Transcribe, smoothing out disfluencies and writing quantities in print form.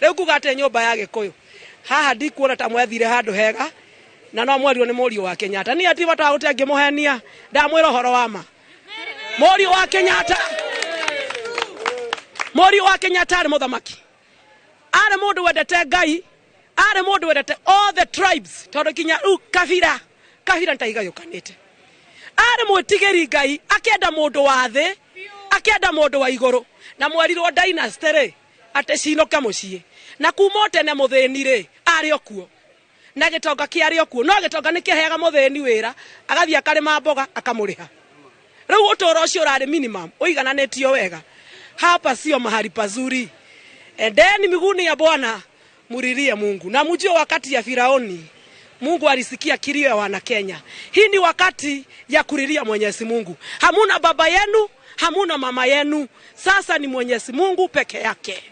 Riu kugate nyumba ya Gikuyu. Haha ndikuona ta mwathire handu hega na no mwario ni Mũriũ wa Kenyatta. Ni ati bata uti angimuhenia ndamwira horo wa ma. Mũriũ wa Kenyatta. Mũriũ wa Kenyatta ari muthamaki. Ari mundu wendete Ngai, ari mundu wendete all the tribes. Tondu kinya kabira ntaigayokanite. Ari mwitigiri Ngai, akenda mundu wa thi, akenda mundu wa iguru. Na mwerirwo dynasty ri ate cinoke mucii. Na kuma tene muthini ri ari okuo. Na gitonga kiari okuo. No gitonga nikiheaga muthini wira, agathia akarima mboga akamuriha. Riu utoro ucio urari minimum, uigananitio wega. Hapa sio mahali pazuri. Endeni miguuni ya Bwana, muririe Mungu. Na mjue wakati ya Firaoni, Mungu alisikia kilio ya wana Kenya. Hii ni wakati ya kuriria Mwenyezi Mungu. Hamuna baba yenu, hamuna mama yenu. Sasa ni Mwenyezi Mungu peke yake.